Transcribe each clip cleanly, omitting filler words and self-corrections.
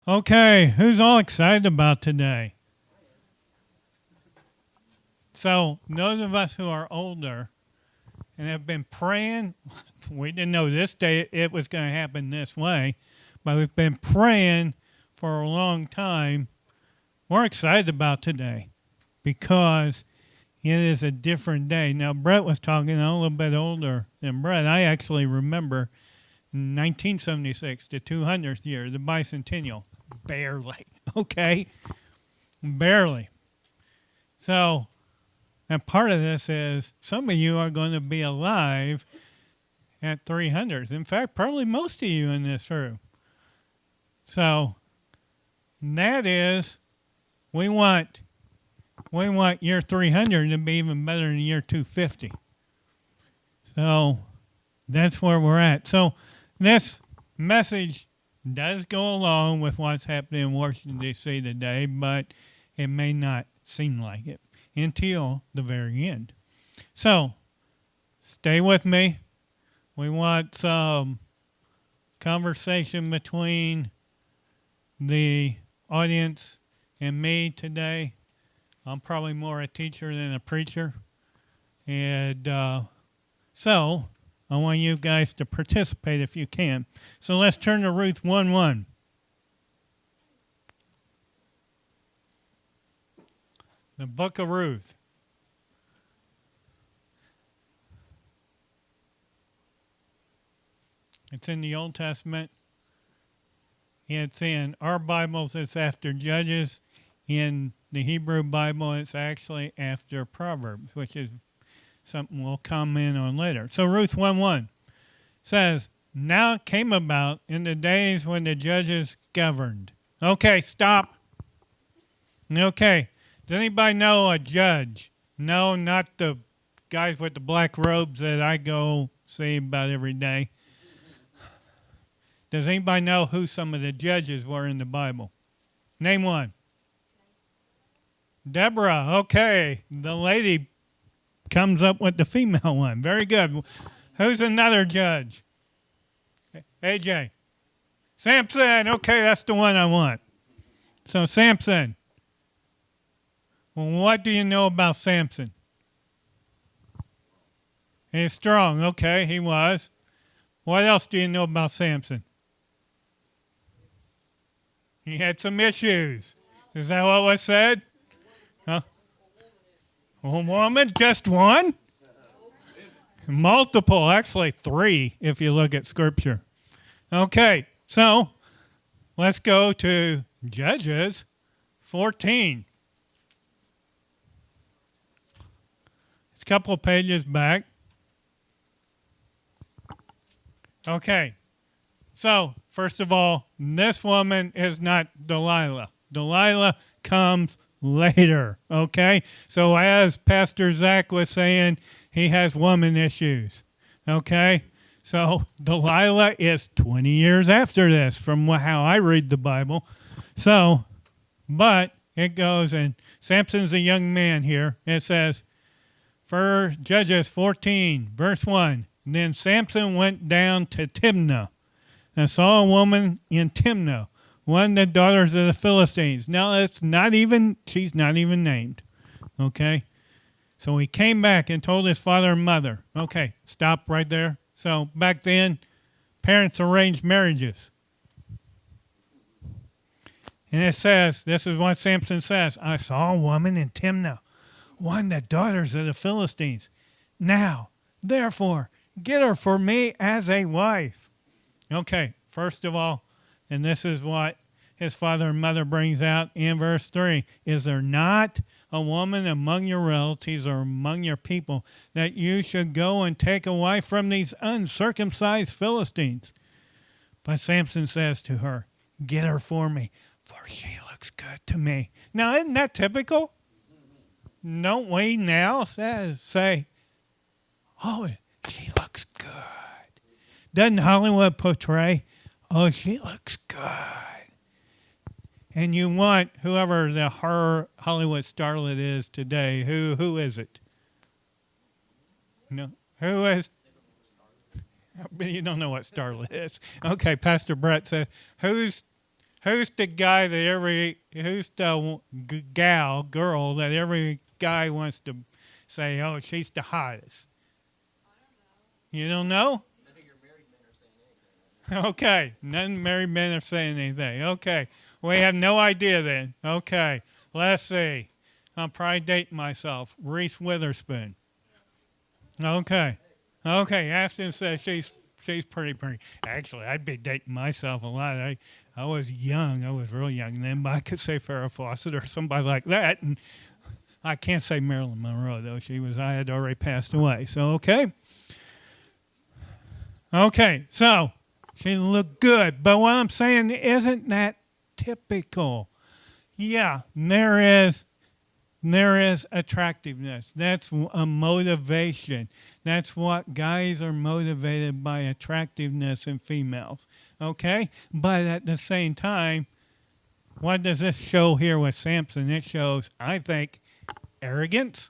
Okay, who's all excited about today? So, those of us who are older and have been praying, we didn't know this day it was going to happen this way, but we've been praying for a long time. We're excited about today because it is a different day. Now, Brett was talking, I'm a little bit older than Brett. I actually remember 1976, the 200th year, the bicentennial. Barely, okay? Barely. So, and part of this is some of you are going to be alive at 300th. In fact, probably most of you in this room. So, that is, we want year 300 to be even better than year 250. So, that's where we're at. So, this message does go along with what's happening in Washington, D.C. today, but it may not seem like it until the very end. So, stay with me. We want some conversation between the audience and me today. I'm probably more a teacher than a preacher. And so, I want you guys to participate if you can. So let's turn to Ruth 1:1. The book of Ruth. It's in the Old Testament. It's in our Bibles, it's after Judges. In the Hebrew Bible, it's actually after Proverbs, which is something we'll comment on later. So Ruth 1:1 says, now it came about in the days when the judges governed. Okay, stop. Okay. Does anybody know a judge? No, not the guys with the black robes that I go see about every day. Does anybody know who some of the judges were in the Bible? Name one. Deborah. Okay. The lady comes up with the female one. Very good. Who's another judge? AJ. Samson. Okay, that's the one I want. So Samson. Well, what do you know about Samson? He's strong. Okay, he was. What else do you know about Samson? He had some issues. Is that what was said? Huh? A woman? Just one? Multiple. Actually, three, if you look at Scripture. Okay, so let's go to Judges 14. It's a couple of pages back. Okay, so first of all, this woman is not Delilah. Delilah comes later, okay? So as Pastor Zach was saying, he has woman issues, okay? So Delilah is 20 years after this from how I read the Bible. So, but it goes, and Samson's a young man here. It says, for Judges 14, verse 1, then Samson went down to Timnah and saw a woman in Timnah, one of the daughters of the Philistines. Now, she's not even named, okay? So he came back and told his father and mother. Okay, stop right there. So back then, parents arranged marriages. And it says, this is what Samson says, I saw a woman in Timnah, one of the daughters of the Philistines. Now, therefore, get her for me as a wife. Okay, first of all, and this is what his father and mother brings out in verse 3. Is there not a woman among your relatives or among your people that you should go and take a wife from these uncircumcised Philistines? But Samson says to her, get her for me, for she looks good to me. Now, isn't that typical? Don't we now say, oh, she looks good. Doesn't Hollywood portray, oh, she looks good. And you want whoever the Hollywood starlet is today, who is it? No, who is? You don't know what starlet is. Okay, Pastor Brett said, who's Who's the guy that who's the girl that every guy wants to say, oh, she's the hottest? You don't know? Okay, none married men are saying anything. Okay, we have no idea then. Okay, let's see. I'm probably dating myself. Reese Witherspoon. Okay, okay. Ashton says she's pretty. Actually, I'd be dating myself a lot. I was young. I was real young then, but I could say Farrah Fawcett or somebody like that. And I can't say Marilyn Monroe though. I had already passed away. So okay. So she looked good, but what I'm saying isn't that typical. Yeah, there is attractiveness. That's a motivation. That's what guys are motivated by, attractiveness in females. Okay? But at the same time, what does this show here with Samson? It shows, I think, arrogance,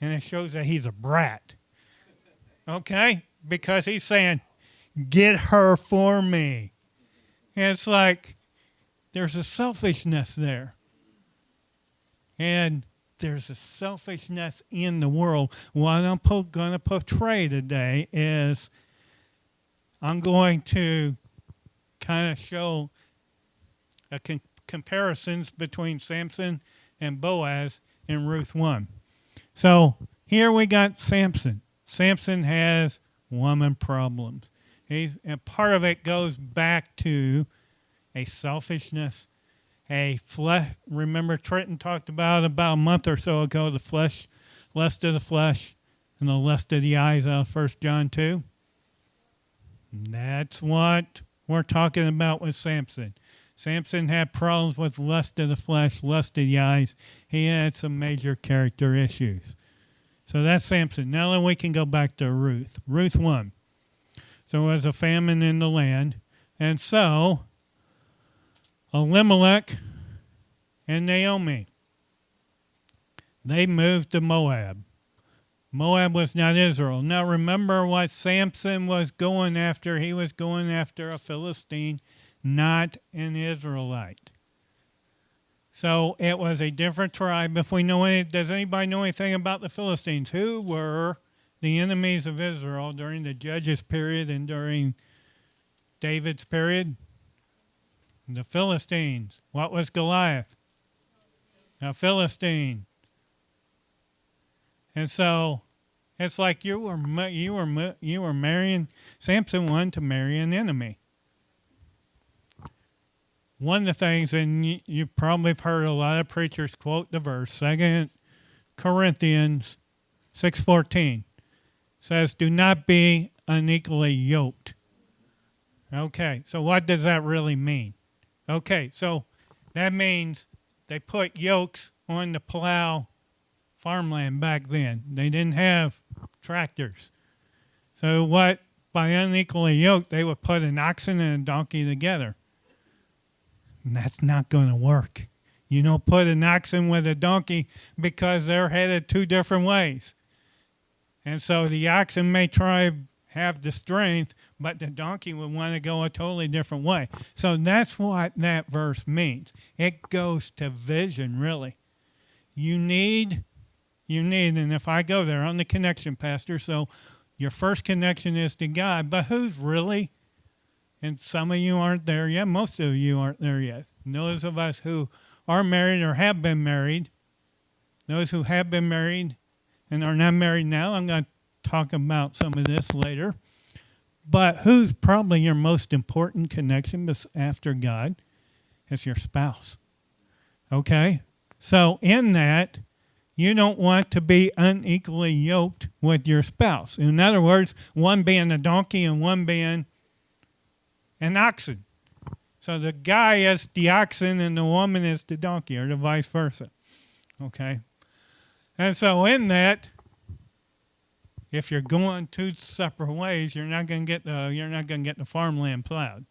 and it shows that he's a brat. Okay? Because he's saying, get her for me. And it's like there's a selfishness there. And there's a selfishness in the world. What I'm going to portray today is I'm going to kind of show comparisons between Samson and Boaz in Ruth 1. So here we got Samson. Samson has woman problems. And part of it goes back to a selfishness, a flesh. Remember Trenton talked about a month or so ago, the flesh, lust of the flesh, and the lust of the eyes out of 1 John 2. That's what we're talking about with Samson. Samson had problems with lust of the flesh, lust of the eyes. He had some major character issues. So that's Samson. Now then we can go back to Ruth. Ruth 1. So there was a famine in the land. And so Elimelech and Naomi, they moved to Moab. Moab was not Israel. Now remember what Samson was going after. He was going after a Philistine, not an Israelite. So it was a different tribe. Does anybody know anything about the Philistines? Who were the enemies of Israel during the Judges period and during David's period? The Philistines. What was Goliath? A Philistine. And so it's like you were marrying. Samson wanted to marry an enemy. One of the things, and you probably have heard a lot of preachers quote the verse, 2 Corinthians 6:14 says, "Do not be unequally yoked." Okay, so what does that really mean? Okay, so that means they put yokes on the plow farmland back then. They didn't have tractors. So by unequally yoked, they would put an oxen and a donkey together. And that's not going to work. You don't put an oxen with a donkey because they're headed two different ways. And so the oxen may have the strength, but the donkey would want to go a totally different way. So that's what that verse means. It goes to vision, really. You need, and if I go there, I'm the connection pastor, so your first connection is to God, but who's really? And some of you aren't there yet. Most of you aren't there yet. And those of us who are married or have been married, those who have been married and are not married now, I'm going to talk about some of this later. But who's probably your most important connection after God? It's your spouse. Okay? So in that, you don't want to be unequally yoked with your spouse. In other words, one being a donkey and one being an oxen. So the guy is the oxen and the woman is the donkey, or the vice versa. Okay? And so in that, if you're going two separate ways, you're not going to get the farmland plowed.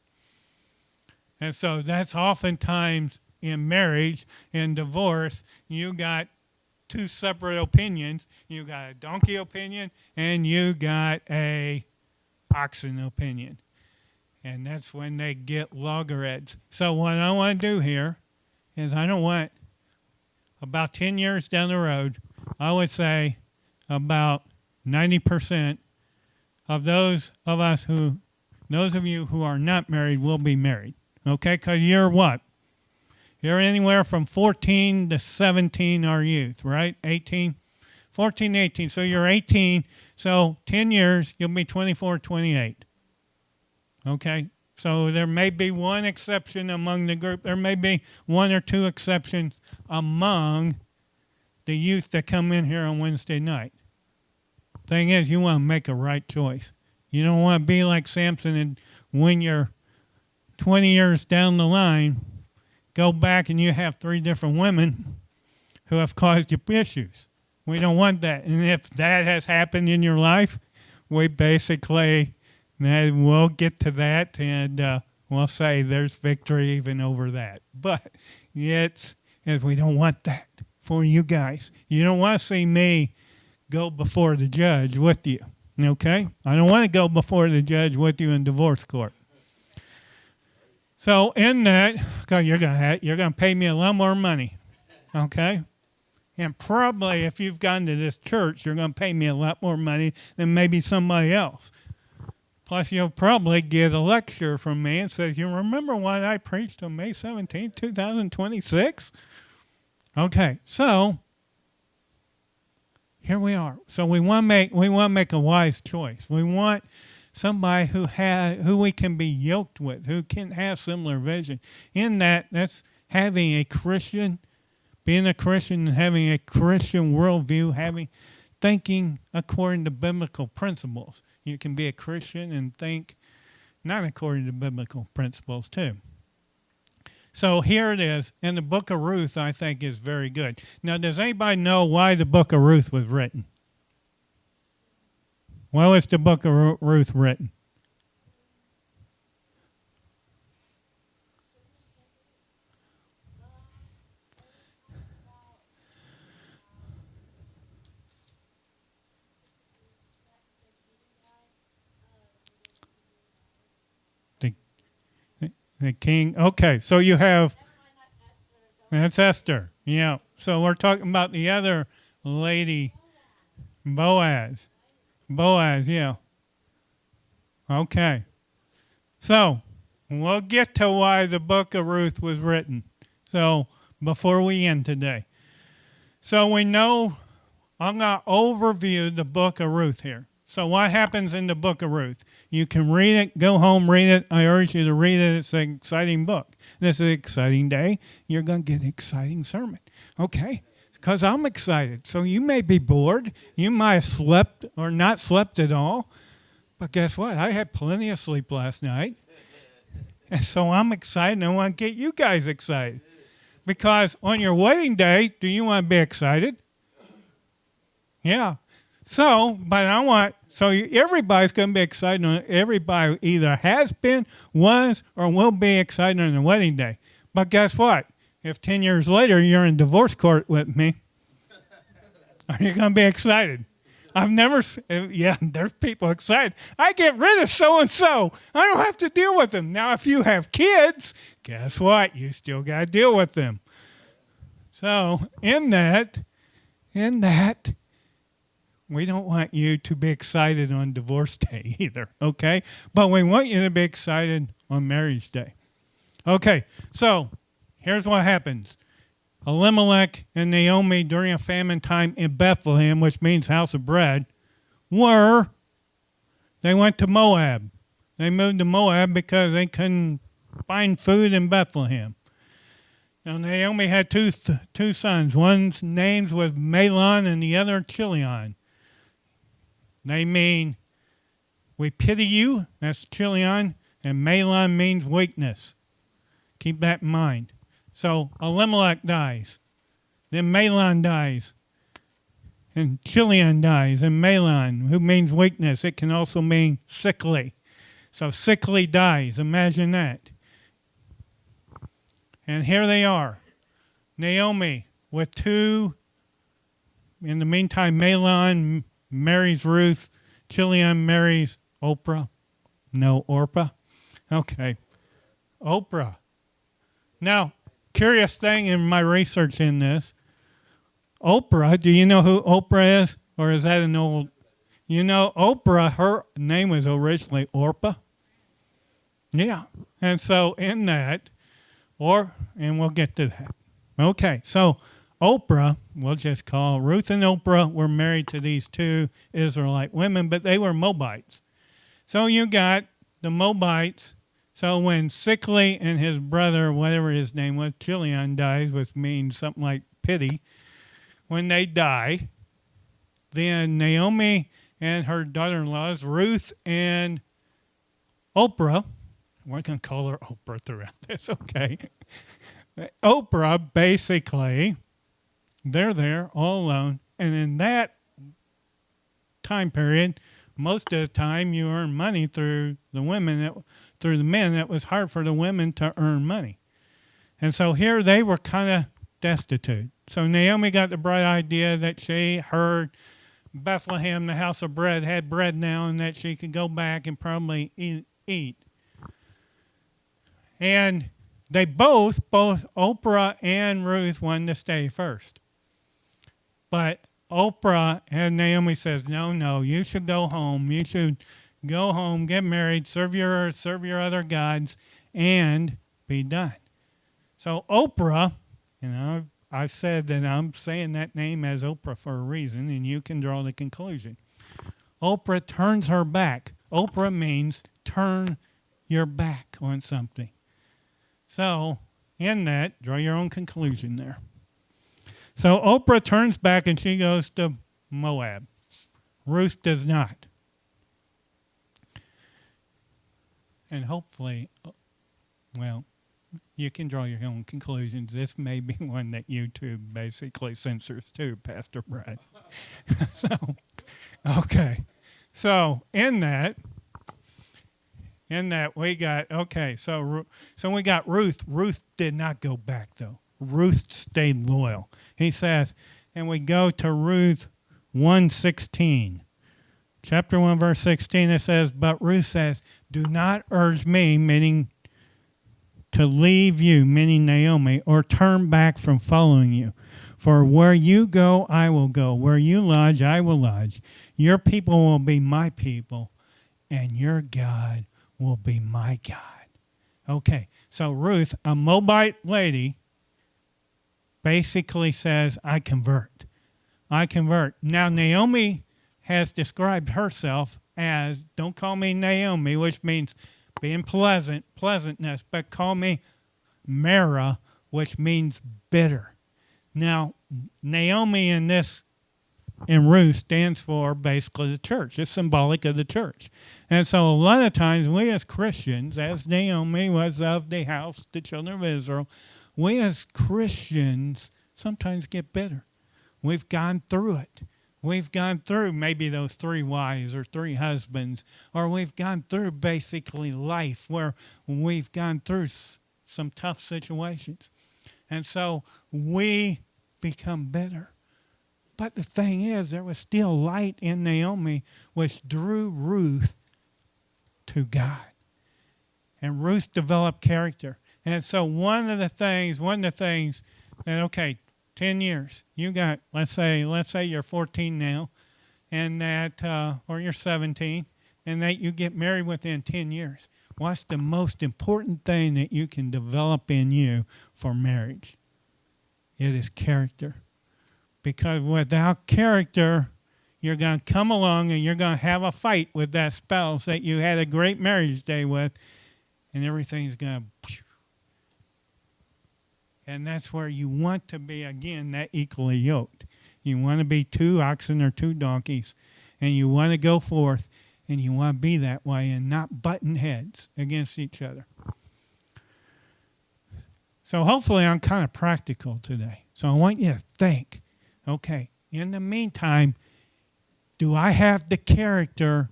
And so that's oftentimes in marriage, in divorce, you got two separate opinions. You got a donkey opinion and you got a oxen opinion. and that's when they get loggerheads. So what I want to do here is I don't want about 10 years down the road, I would say about 90% of those of you who are not married will be married. Okay, because you're what? You're anywhere from 14 to 17 are youth, right? 18? 14 to 18. So you're 18. So 10 years, you'll be 24, 28. Okay? So there may be one exception among the group. There may be one or two exceptions among the youth that come in here on Wednesday night. Thing is, you want to make a right choice. You don't want to be like Samson and when you're 20 years down the line, go back and you have 3 different women who have caused you issues. We don't want that. And if that has happened in your life, we basically, we'll get to that and we'll say there's victory even over that. But we don't want that for you guys. You don't want to see me go before the judge with you. Okay? I don't want to go before the judge with you in divorce court. So in that, because you're gonna pay me a lot more money, okay? And probably if you've gone to this church, you're gonna pay me a lot more money than maybe somebody else. Plus, you'll probably get a lecture from me and say, "You remember what I preached on May 17, 2026?" Okay, so here we are. So we want to make a wise choice. We want somebody who we can be yoked with, who can have similar vision. In that's having a Christian, being a Christian and having a Christian worldview, thinking according to biblical principles. You can be a Christian and think not according to biblical principles too. So here it is, and the book of Ruth I think is very good. Now, does anybody know why the book of Ruth was written? Why was the book of Ruth written? The king. Okay, so you have, that's Esther. Yeah. So we're talking about the other lady, Boaz. Boaz, yeah. Okay. So we'll get to why the book of Ruth was written. So before we end today. So we know, I'm going to overview the book of Ruth here. So what happens in the book of Ruth? You can read it, go home, read it. I urge you to read it. It's an exciting book. This is an exciting day. You're going to get an exciting sermon. Okay? Because I'm excited. So you may be bored. You might have slept or not slept at all. But guess what? I had plenty of sleep last night. And so I'm excited. And I want to get you guys excited. Because on your wedding day, do you want to be excited? Yeah. So, but everybody's going to be excited. Everybody either has been, was, or will be excited on their wedding day. But guess what? If 10 years later you're in divorce court with me, are you going to be excited? There's people excited. I get rid of so-and-so. I don't have to deal with them. Now, if you have kids, guess what? You still got to deal with them. So, in that, we don't want you to be excited on divorce day either, okay? But we want you to be excited on marriage day. Okay, so here's what happens. Elimelech and Naomi during a famine time in Bethlehem, which means house of bread, they went to Moab. They moved to Moab because they couldn't find food in Bethlehem. Now, Naomi had two sons. One's name was Mahlon and the other Chilion. They mean, we pity you, that's Chilion, and Mahlon means weakness. Keep that in mind. So Elimelech dies, then Mahlon dies, and Chilion dies, and Mahlon, who means weakness. It can also mean sickly. So sickly dies, imagine that. And here they are, Naomi with 2, in the meantime, Mahlon marries Ruth. Chilion marries Orpah. Okay. Oprah. Now, curious thing in my research in this, Oprah, do you know who Oprah is? Or is that an old, Oprah, her name was originally Orpah. Yeah. And so in that, and we'll get to that. Okay. So Oprah, we'll just call Ruth and Oprah were married to these two Israelite women, but they were Moabites. So you got the Moabites. So when Sickly and his brother, whatever his name was, Chilion dies, which means something like pity, when they die, then Naomi and her daughter-in-laws, Ruth and Oprah, we're going to call her Oprah throughout this, okay? Oprah, basically, they're there all alone. And in that time period, most of the time you earn money through the men. That was hard for the women to earn money. And so here they were kind of destitute. So Naomi got the bright idea that she heard Bethlehem, the house of bread, had bread now, and that she could go back and probably eat. And they both Oprah and Ruth, wanted to stay first. But Oprah and Naomi says, no, you should go home. You should go home, get married, serve your other gods, and be done. So Oprah, I said that I'm saying that name as Oprah for a reason, and you can draw the conclusion. Oprah turns her back. Oprah means turn your back on something. So in that, draw your own conclusion there. So Oprah turns back and she goes to Moab. Ruth does not. And hopefully, you can draw your own conclusions. This may be one that YouTube basically censors too, Pastor Brad. Okay. So in that we got, so we got Ruth. Ruth did not go back though. Ruth stayed loyal. He says, and we go to Ruth 1:16. Chapter 1, verse 16, it says, but Ruth says, do not urge me, meaning to leave you, meaning Naomi, or turn back from following you. For where you go, I will go. Where you lodge, I will lodge. Your people will be my people, and your God will be my God. Okay, so Ruth, a Moabite lady, basically says, I convert. Now, Naomi has described herself as, don't call me Naomi, which means being pleasantness, but call me Mara, which means bitter. Now, Naomi in Ruth stands for basically the church. It's symbolic of the church. And so a lot of times we as Christians, as Naomi was of the house, the children of Israel, we as Christians sometimes get bitter. We've gone through it. We've gone through maybe those 3 wives or 3 husbands, or we've gone through basically life where we've gone through some tough situations. And so we become bitter. But the thing is, there was still light in Naomi, which drew Ruth to God. And Ruth developed character. And so one of the things that, 10 years. You got, let's say you're 14 now, and that, or you're 17, and that you get married within 10 years. What's the most important thing that you can develop in you for marriage? It is character. Because without character, you're going to come along and you're going to have a fight with that spouse that you had a great marriage day with, and everything's going to... And that's where you want to be, again, that equally yoked. You want to be 2 oxen or 2 donkeys, and you want to go forth, and you want to be that way and not button heads against each other. So hopefully I'm kind of practical today. So I want you to think, okay, in the meantime, do I have the character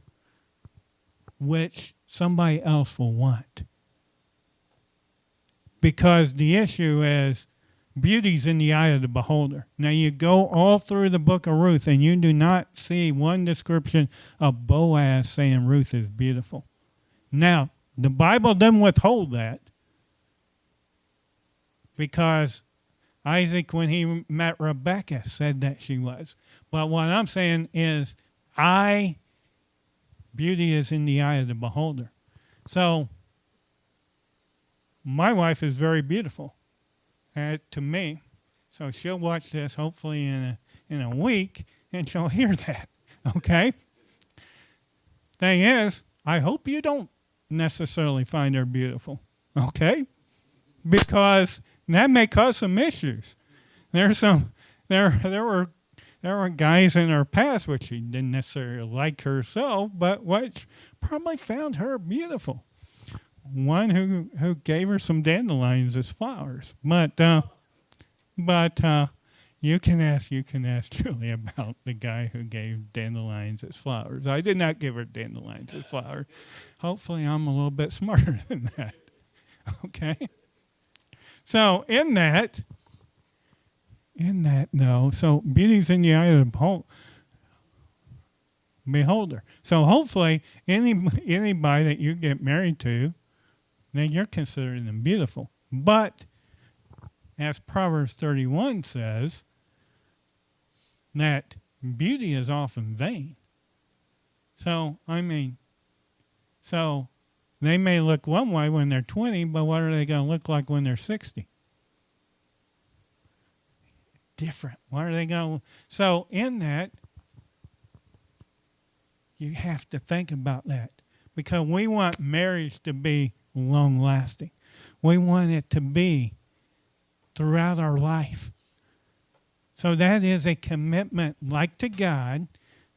which somebody else will want? Because the issue is beauty's in the eye of the beholder. Now you go all through the book of Ruth and you do not see one description of Boaz saying Ruth is beautiful. Now, The Bible doesn't withhold that because Isaac, when he met Rebekah, said that she was. But what I'm saying is, beauty is in the eye of the beholder. So, my wife is very beautiful to me. So she'll watch this hopefully in a week, and she'll hear that. Okay? Thing is, I hope you don't necessarily find her beautiful. Okay? Because that may cause some issues. There were guys in her past which she didn't necessarily like herself, but which probably found her beautiful. One who gave her some dandelions as flowers. But you can ask Julie about the guy who gave dandelions as flowers. I did not give her dandelions as flowers. Hopefully I'm a little bit smarter than that. Okay? So in that though, so beauty's in the eye of the beholder. So hopefully anybody that you get married to, then you're considering them beautiful. But as Proverbs 31 says, that beauty is often vain. So they may look one way when they're 20, but what are they going to look like when they're 60? Different. What are they going to? So in that, you have to think about that, because we want marriage to be long lasting. We want it to be throughout our life. So that is a commitment like to God,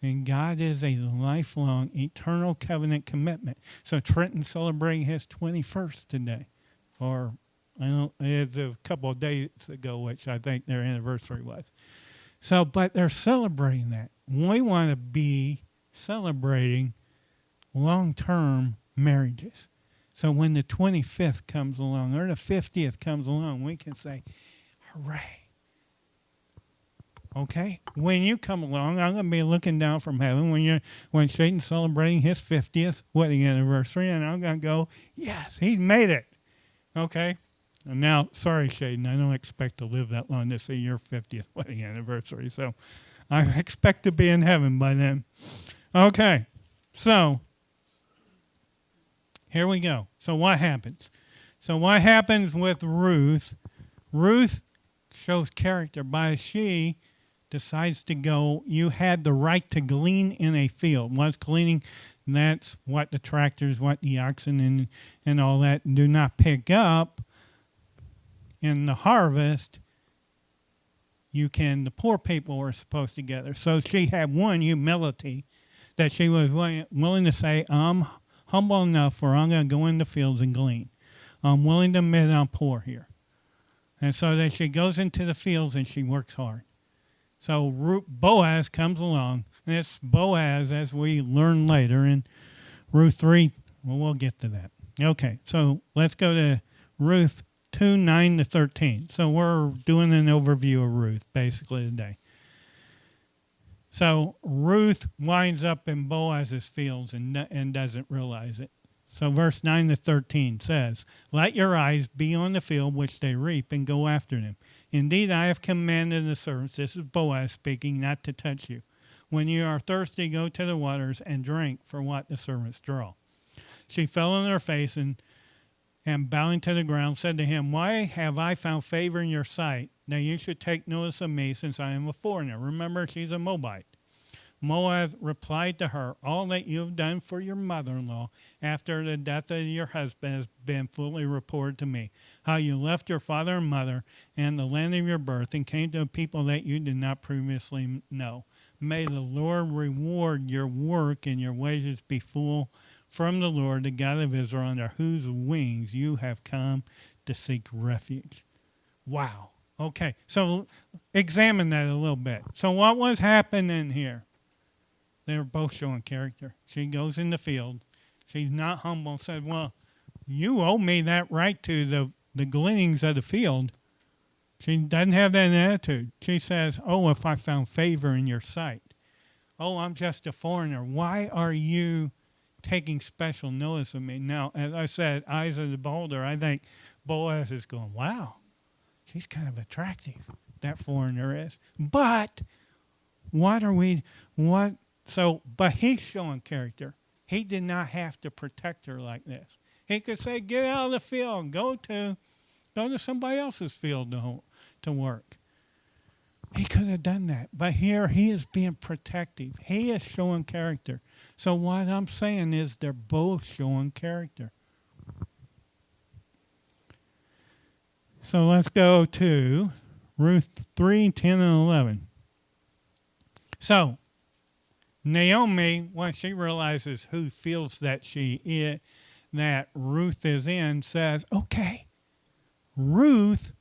and God is a lifelong, eternal covenant commitment. So Trenton's celebrating his 21st today, or it's a couple of days ago, which I think their anniversary was. So, but they're celebrating that. We want to be celebrating long-term marriages. So when the 25th comes along or the 50th comes along, we can say, hooray. Okay? When you come along, I'm going to be looking down from heaven when Shaden's celebrating his 50th wedding anniversary, and I'm going to go, yes, he's made it. Okay? And now, sorry, Shaden, I don't expect to live that long to see your 50th wedding anniversary, so I expect to be in heaven by then. Okay, so here we go. So what happens? So what happens with Ruth? Ruth shows character by she decides to go. You had the right to glean in a field. What's gleaning? That's what the tractors, what the oxen and all that do not pick up. In the harvest, the poor people were supposed to gather. So she had one humility that she was willing to say, I'm humble enough where I'm going to go in the fields and glean. I'm willing to admit I'm poor here. And so that she goes into the fields and she works hard. So Boaz comes along, and it's Boaz, as we learn later in Ruth 3. Well, we'll get to that. Okay, so let's go to Ruth 2, 9 to 13. So we're doing an overview of Ruth basically today. So Ruth winds up in Boaz's fields and doesn't realize it. So verse 9 to 13 says, let your eyes be on the field which they reap and go after them. Indeed, I have commanded the servants, this is Boaz speaking, not to touch you. When you are thirsty, go to the waters and drink for what the servants draw. She fell on her face and bowing to the ground, said to him, why have I found favor in your sight? Now you should take notice of me, since I am a foreigner. Remember, she's a Moabite. Moab replied to her, all that you have done for your mother-in-law after the death of your husband has been fully reported to me. How you left your father and mother and the land of your birth and came to a people that you did not previously know. May the Lord reward your work and your wages be full from the Lord, the God of Israel, under whose wings you have come to seek refuge. Wow. Okay, so examine that a little bit. So what was happening here? They were both showing character. She goes in the field. She's not humble. Said, well, you owe me that right to the gleanings of the field. She doesn't have that attitude. She says, oh, if I found favor in your sight. Oh, I'm just a foreigner. Why are you taking special notice of me. Now, as I said, eyes of the beholder, I think Boaz is going, wow, she's kind of attractive, that foreigner is. But but he's showing character. He did not have to protect her like this. He could say, get out of the field, go to somebody else's field to work. He could have done that. But here he is being protective. He is showing character. So what I'm saying is they're both showing character. So let's go to Ruth 3, 10, and 11. So Naomi, when she realizes who fields that that Ruth is in, says, okay, Ruth,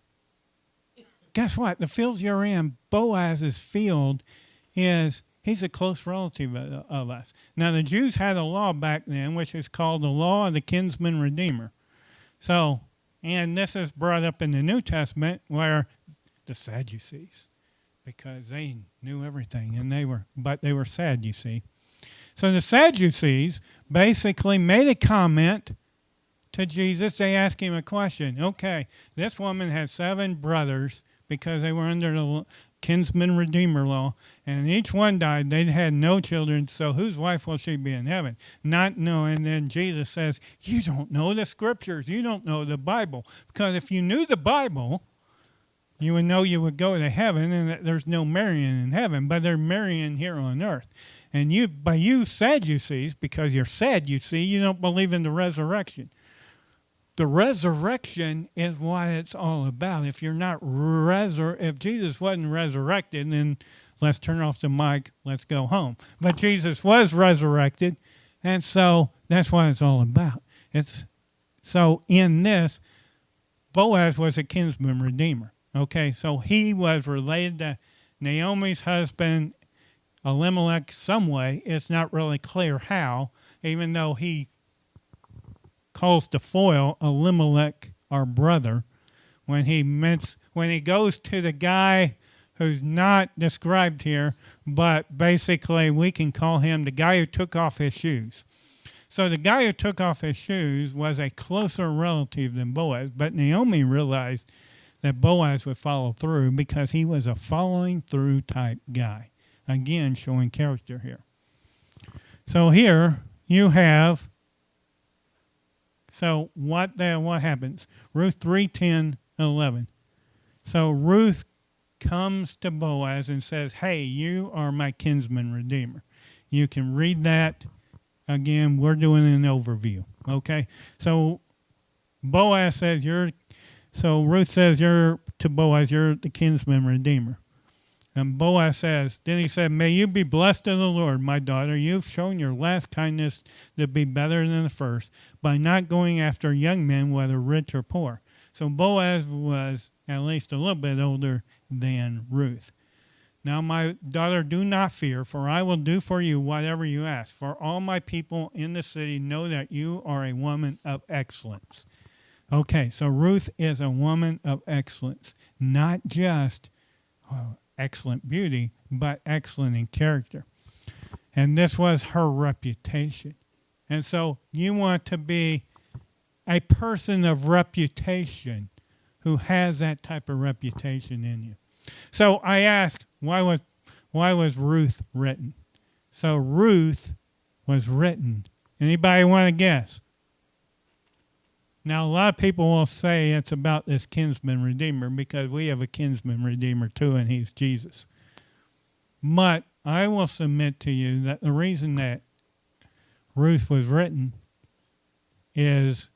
guess what? The fields you're in, Boaz's field, he's a close relative of us. Now, the Jews had a law back then, which is called the law of the kinsman redeemer. So, and this is brought up in the New Testament where the Sadducees, because they knew everything, and they were sad, you see. So the Sadducees basically made a comment to Jesus. They asked him a question. Okay, this woman had 7 brothers because they were under the kinsman redeemer law, and each one died. They had no children, so whose wife will she be in heaven? Not knowing. Then Jesus says, you don't know the scriptures. You don't know the Bible. Because if you knew the Bible, you would know you would go to heaven and that there's no marrying in heaven, but they're marrying here on earth. And you Sadducees, because you're sad, you see, you don't believe in the resurrection. The resurrection is what it's all about. If you're not if Jesus wasn't resurrected, then let's turn off the mic, let's go home. But Jesus was resurrected, and so that's what it's all about. So in this, Boaz was a kinsman redeemer. Okay, so he was related to Naomi's husband, Elimelech, some way. It's not really clear how, even though he calls to foil Elimelech, our brother, when he goes to the guy who's not described here, but basically we can call him the guy who took off his shoes. So the guy who took off his shoes was a closer relative than Boaz, but Naomi realized that Boaz would follow through because he was a following through type guy. Again, showing character here. So here you have, so what happens? Ruth 3, 10, 11. So Ruth comes to Boaz and says, hey, you are my kinsman redeemer. You can read that. Again, we're doing an overview. Okay? So Boaz says, Ruth says, to Boaz, you're the kinsman redeemer. And Boaz says, then he said, may you be blessed of the Lord, my daughter. You've shown your last kindness to be better than the first by not going after young men, whether rich or poor. So Boaz was at least a little bit older than Ruth. Now, my daughter, do not fear, for I will do for you whatever you ask. For all my people in the city know that you are a woman of excellence. Okay, so Ruth is a woman of excellence, not just excellent beauty, but excellent in character. And this was her reputation. And so you want to be a person of reputation who has that type of reputation in you. So I asked, why was Ruth written? So Ruth was written. Anybody want to guess? Now, a lot of people will say it's about this kinsman redeemer because we have a kinsman redeemer too, and he's Jesus. But I will submit to you that the reason that Ruth was written is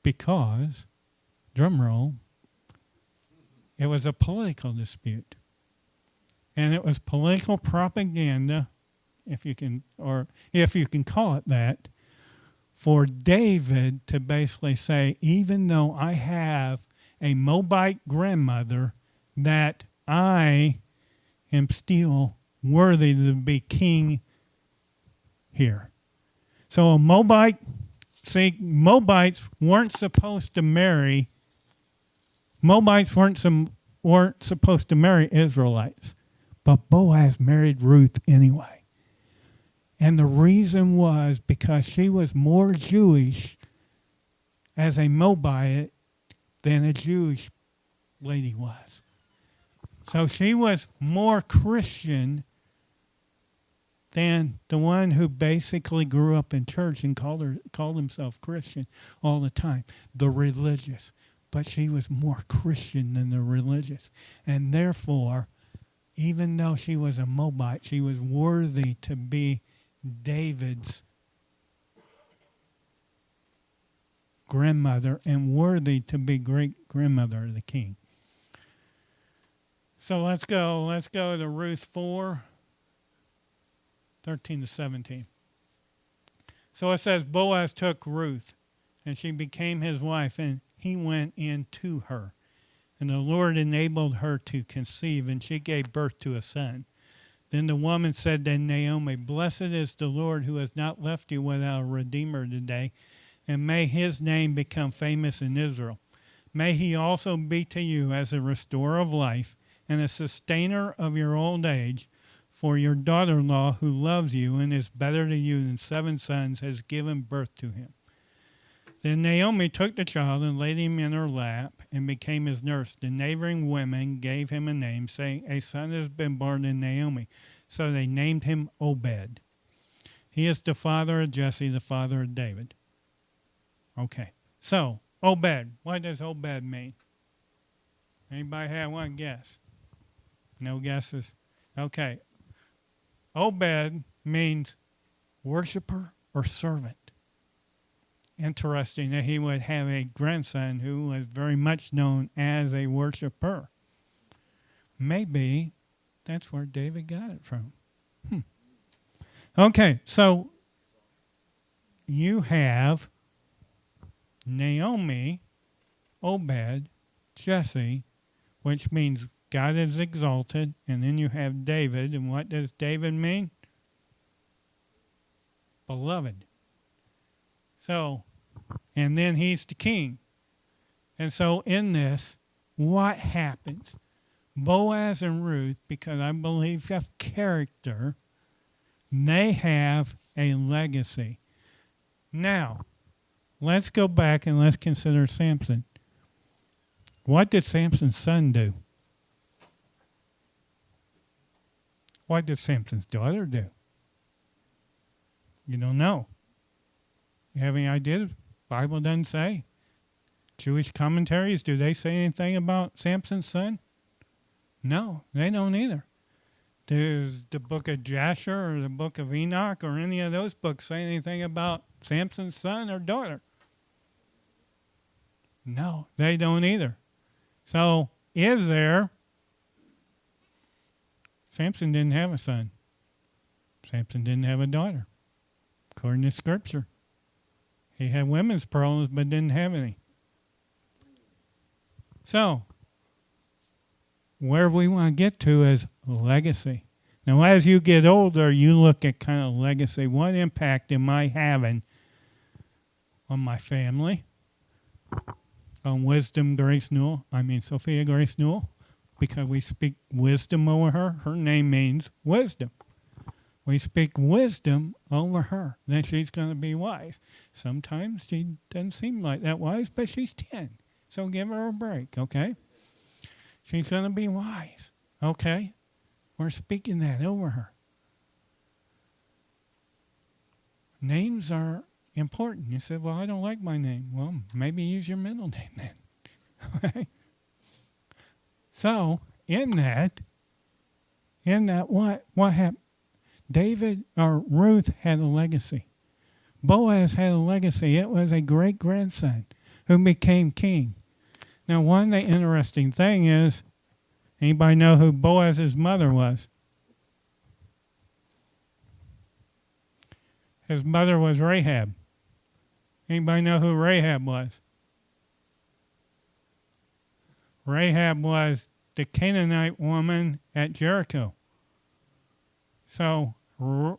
because, drum roll, it was a political dispute. And it was political propaganda, if you can call it that, for David to basically say, even though I have a Moabite grandmother, that I am still worthy to be king here. So Moabites weren't supposed to marry. Moabites weren't supposed to marry Israelites, but Boaz married Ruth anyway. And the reason was because she was more Jewish as a Moabite than a Jewish lady was. So she was more Christian than the one who basically grew up in church and called himself Christian all the time, the religious. But she was more Christian than the religious. And therefore, even though she was a Moabite, she was worthy to be David's grandmother and worthy to be great-grandmother of the king. So let's go to Ruth 4, 13 to 17. So it says, Boaz took Ruth, and she became his wife, and he went in to her. And the Lord enabled her to conceive, and she gave birth to a son. Then the woman said to Naomi, Blessed is the Lord who has not left you without a redeemer today, and may his name become famous in Israel. May he also be to you as a restorer of life and a sustainer of your old age, for your daughter-in-law who loves you and is better to you than 7 sons has given birth to him. Then Naomi took the child and laid him in her lap and became his nurse. The neighboring women gave him a name, saying, A son has been born to Naomi. So they named him Obed. He is the father of Jesse, the father of David. Okay, so Obed. What does Obed mean? Anybody have one guess? No guesses? Okay. Obed means worshiper or servant. Interesting that he would have a grandson who was very much known as a worshiper. Maybe that's where David got it from. Okay, so you have Naomi, Obed, Jesse, which means God is exalted, and then you have David, and what does David mean? Beloved. So, and then he's the king. And so in this, what happens? Boaz and Ruth, because I believe of character, they have a legacy. Now, let's go back and let's consider Samson. What did Samson's son do? What did Samson's daughter do? You don't know. You have any idea? The Bible doesn't say. Jewish commentaries, do they say anything about Samson's son? No, they don't either. Does the book of Jasher or the book of Enoch or any of those books say anything about Samson's son or daughter? No, they don't either. So, is there? Samson didn't have a son. Samson didn't have a daughter, according to Scripture. He had women's problems, but didn't have any. So, where we want to get to is legacy. Now, as you get older, you look at kind of legacy. What impact am I having on my family? On Sophia Grace Newell, because we speak wisdom over her. Her name means wisdom. We speak wisdom over her. Then she's going to be wise. Sometimes she doesn't seem like that wise, but she's 10. So give her a break, okay? She's going to be wise, okay? We're speaking that over her. Names are important. You said, well, I don't like my name. Well, maybe use your middle name then. Okay? So, in that, what happened? Ruth had a legacy. Boaz had a legacy. It was a great-grandson who became king. Now, one of the interesting thing is, anybody know who Boaz's mother was? His mother was Rahab. Anybody know who Rahab was? Rahab was the Canaanite woman at Jericho. So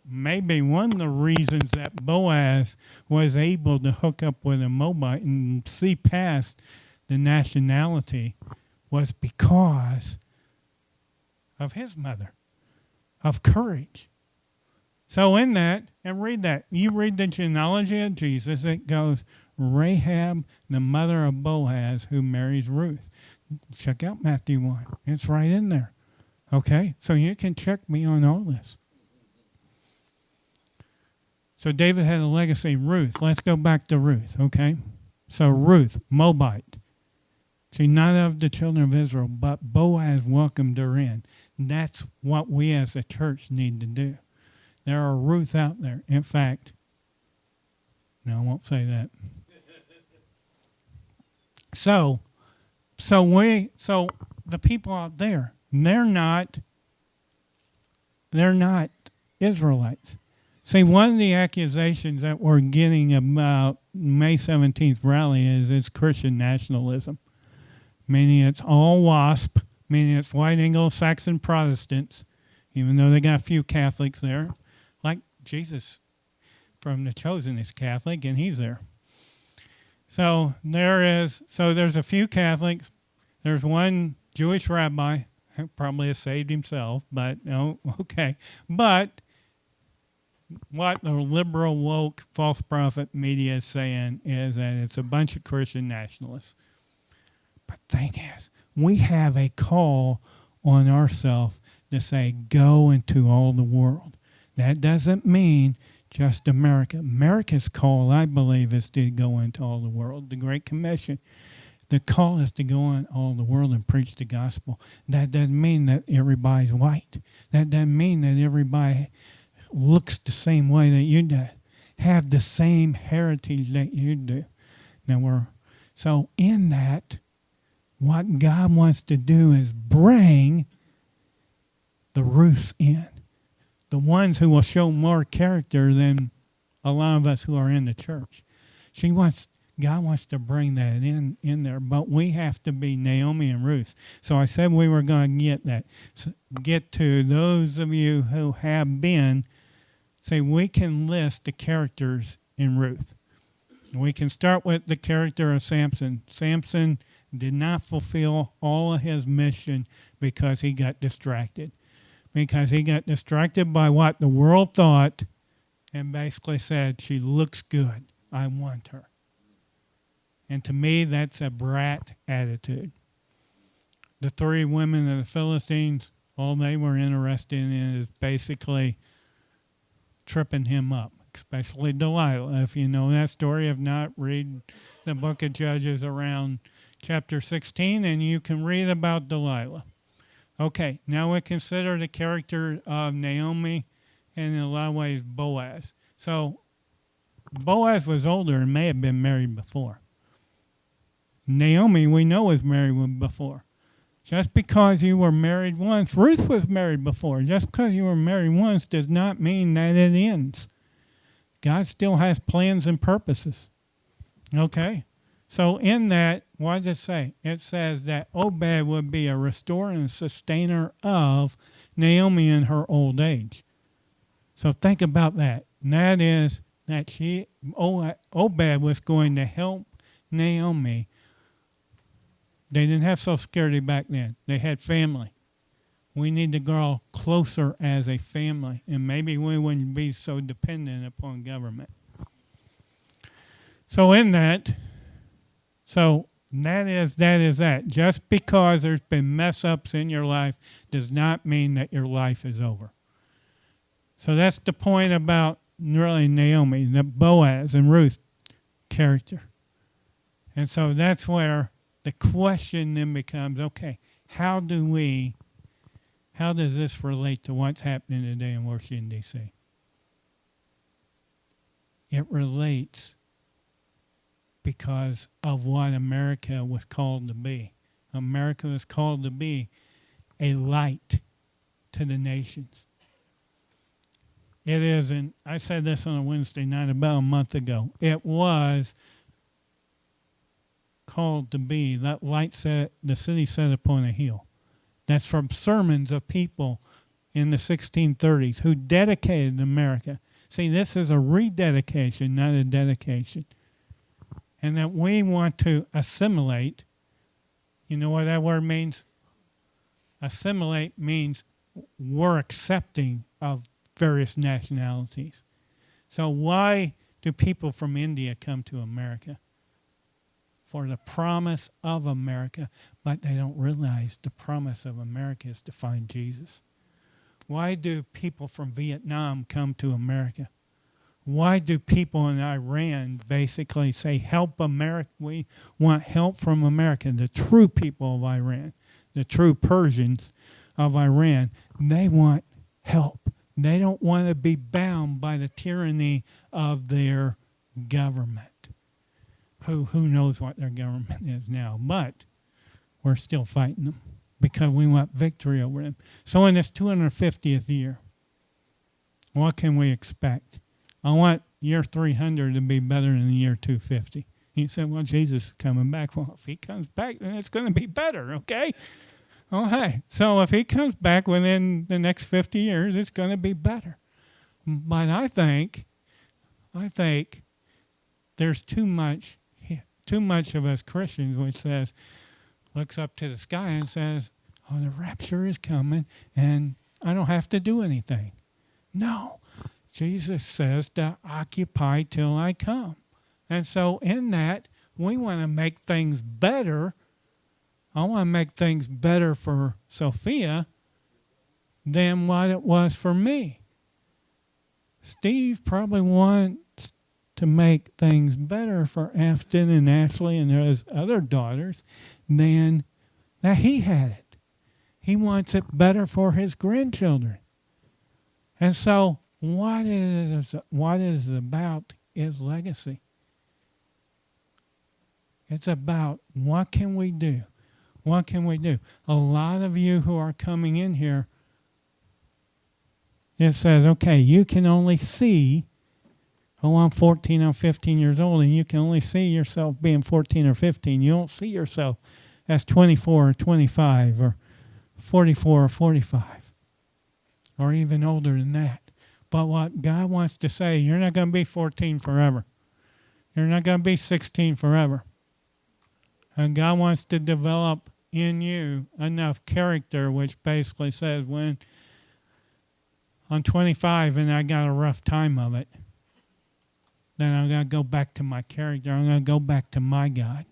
maybe one of the reasons that Boaz was able to hook up with a Moabite and see past the nationality was because of his mother, of courage. So in that, and read that. You read the genealogy of Jesus, it goes Rahab, the mother of Boaz, who marries Ruth. Check out Matthew 1. It's right in there. Okay? So you can check me on all this. So David had a legacy, Ruth. Let's go back to Ruth, okay? So Ruth, Moabite. She's not of the children of Israel, but Boaz welcomed her in. That's what we as a church need to do. There are Ruth out there. In fact, no, I won't say that. So the people out there, they're not Israelites. See, one of the accusations that we're getting about May 17th rally is it's Christian nationalism, meaning it's all WASP, meaning it's white Anglo-Saxon Protestants, even though they got a few Catholics there, like Jesus from The Chosen is Catholic, and he's there. So there's a few Catholics. There's one Jewish rabbi who probably has saved himself, but no, okay. But what the liberal, woke, false prophet media is saying is that it's a bunch of Christian nationalists. But the thing is, we have a call on ourselves to say, go into all the world. That doesn't mean just America. America's call, I believe, is to go into all the world. The Great Commission. The call is to go in all the world and preach the gospel. That doesn't mean that everybody's white. That doesn't mean that everybody looks the same way that you do, have the same heritage that you do. So in that, what God wants to do is bring the Ruths in, the ones who will show more character than a lot of us who are in the church. God wants to bring that in there, but we have to be Naomi and Ruth. So I said we were going to get to those of you who have been. Say, we can list the characters in Ruth. We can start with the character of Samson. Samson did not fulfill all of his mission because he got distracted. Because he got distracted by what the world thought and basically said, she looks good. I want her. And to me, that's a brat attitude. The 3 women of the Philistines, all they were interested in is basically tripping him up, especially Delilah. If you know that story, if not, read the book of Judges around chapter 16, and you can read about Delilah. Okay, now we consider the character of Naomi and in a lot of ways Boaz. So Boaz was older and may have been married before. Naomi, we know, was married before. Just because you were married once, Ruth was married before. Just because you were married once does not mean that it ends. God still has plans and purposes. Okay? So in that, what does it say? It says that Obed would be a restorer and sustainer of Naomi in her old age. So think about that. And that is that Obed was going to help Naomi. They didn't have Social Security back then. They had family. We need to grow closer as a family, and maybe we wouldn't be so dependent upon government. So in that, that is that. Just because there's been mess-ups in your life does not mean that your life is over. So that's the point about really Naomi, the Boaz and Ruth character. And so that's where the question then becomes, okay, how does this relate to what's happening today in Washington, D.C.? It relates because of what America was called to be. America was called to be a light to the nations. It is, and I said this on a Wednesday night about a month ago, it was called to be that light set, the city set upon a hill. That's from sermons of people in the 1630s who dedicated America. See, this is a rededication, not a dedication. And that we want to assimilate. You know what that word means? Assimilate means we're accepting of various nationalities. So why do people from India come to America? For the promise of America, but they don't realize the promise of America is to find Jesus. Why do people from Vietnam come to America? Why do people in Iran basically say, help America? We want help from America. The true people of Iran, the true Persians of Iran, they want help. They don't want to be bound by the tyranny of their government. Who knows what their government is now, but we're still fighting them because we want victory over them. So in this 250th year, what can we expect? I want year 300 to be better than the year 250. He said, well, Jesus is coming back. Well, if he comes back, then it's going to be better, okay? Okay, so if he comes back within the next 50 years, it's going to be better. But I think there's too much of us Christians which says, looks up to the sky and says, oh, the rapture is coming and I don't have to do anything. No, Jesus says to occupy till I come. And so in that, we want to make things better. I want to make things better for Sophia than what it was for me. Steve probably wants to make things better for Afton and Ashley and his other daughters than that he had it. He wants it better for his grandchildren. And so what it is about is legacy. It's about what can we do? What can we do? A lot of you who are coming in here, it says, okay, you can only see, oh, I'm 14, I'm 15 years old, and you can only see yourself being 14 or 15. You don't see yourself as 24 or 25 or 44 or 45 or even older than that. But what God wants to say, you're not going to be 14 forever. You're not going to be 16 forever. And God wants to develop in you enough character, which basically says when I'm 25 and I got a rough time of it, then I'm going to go back to my character. I'm going to go back to my God.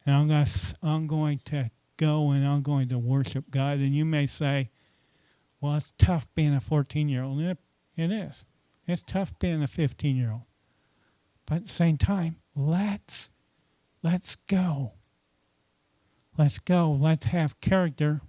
And I'm going to go and I'm going to worship God. And you may say, well, it's tough being a 14-year-old. It is. It's tough being a 15-year-old. But at the same time, let's go. Let's go. Let's have character